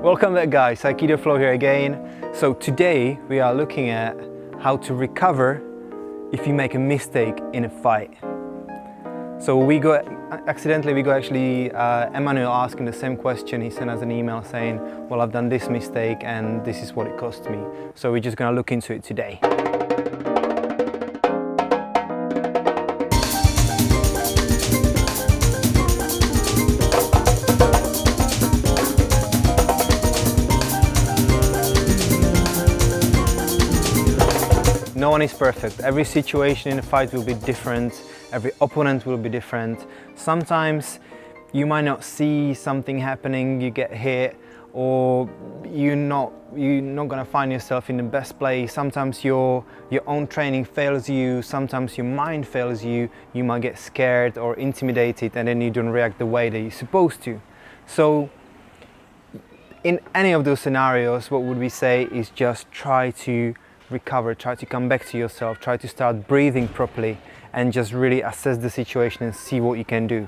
Welcome back guys, Aikidoflow here again. So today we are looking at how to recover if you make a mistake in a fight. So Emmanuel asking the same question. He sent us an email saying, well, I've done this mistake and this is what it cost me. So we're just gonna look into it today. No one is perfect. Every situation in a fight will be different. Every opponent will be different. Sometimes you might not see something happening, you get hit, or you're not gonna find yourself in the best place. Sometimes your own training fails you, sometimes your mind fails you, you might get scared or intimidated and then you don't react the way that you're supposed to. So in any of those scenarios, what would we say is just try to recover, try to come back to yourself, try to start breathing properly and just really assess the situation and see what you can do.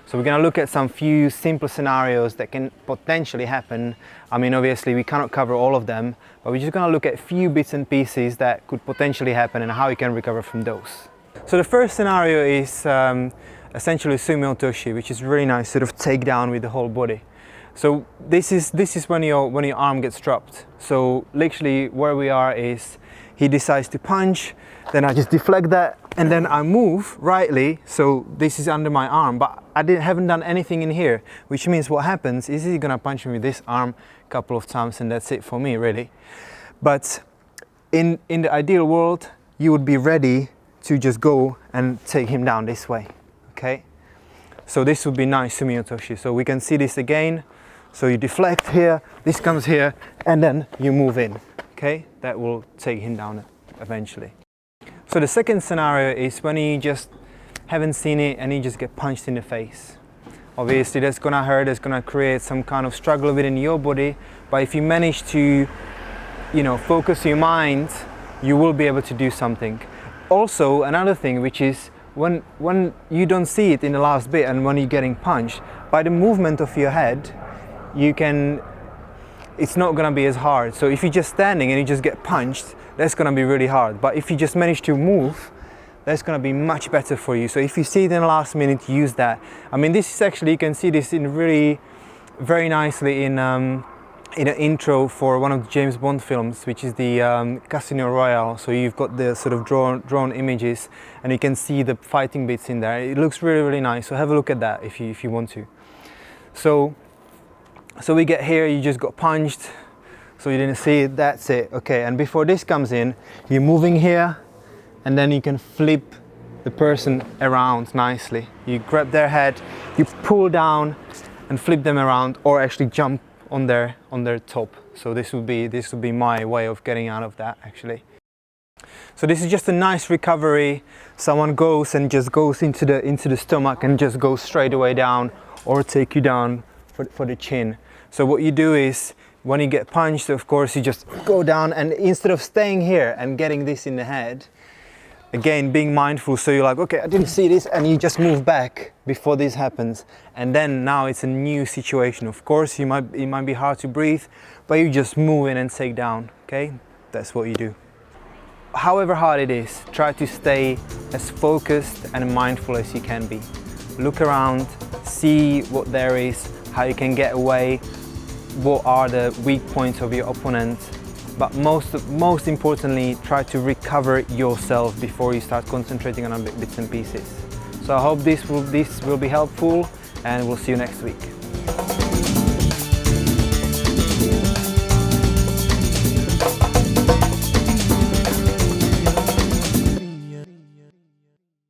So we're going to look at some few simple scenarios that can potentially happen. I mean, obviously we cannot cover all of them, but we're just going to look at a few bits and pieces that could potentially happen and how you can recover from those. So the first scenario is essentially sumo toshi, which is really nice sort of takedown with the whole body. So this is when your arm gets dropped. So literally where we are is he decides to punch, then I just deflect that and then I move rightly. So this is under my arm, but I haven't done anything in here, which means what happens is he's gonna punch me with this arm a couple of times and that's it for me really. But in the ideal world, you would be ready to just go and take him down this way, okay? So this would be nice sumo toshi. So we can see this again. So you deflect here, this comes here, and then you move in, okay? That will take him down eventually. So the second scenario is when you just haven't seen it and you just get punched in the face. Obviously that's gonna hurt, it's gonna create some kind of struggle within your body, but if you manage to, focus your mind, you will be able to do something. Also, another thing, which is when you don't see it in the last bit and when you're getting punched, by the movement of your head, it's not gonna be as hard. So if you're just standing and you just get punched, that's gonna be really hard. But if you just manage to move, that's gonna be much better for you. So if you see it in the last minute, use that. I mean, this is actually, you can see this in really very nicely in an intro for one of the James Bond films, which is the Casino Royale. So you've got the sort of drawn images and you can see the fighting bits in there. It looks really, really nice. So have a look at that if you want to. So we get here, you just got punched, so you didn't see it, that's it, okay. And before this comes in, you're moving here, and then you can flip the person around nicely. You grab their head, you pull down and flip them around, or actually jump on their top. So this would be my way of getting out of that actually. So this is just a nice recovery. Someone goes and just goes into the stomach and just goes straight away down, or take you down for the chin. So what you do is, when you get punched, of course, you just go down and instead of staying here and getting this in the head, again, being mindful, so you're like, okay, I didn't see this, and you just move back before this happens. And then now it's a new situation. Of course, it might be hard to breathe, but you just move in and take down, okay? That's what you do. However hard it is, try to stay as focused and mindful as you can be. Look around, see what there is, how you can get away, what are the weak points of your opponent, but most importantly, try to recover yourself before you start concentrating on bits and pieces. So I hope this will be helpful, and we'll see you next week.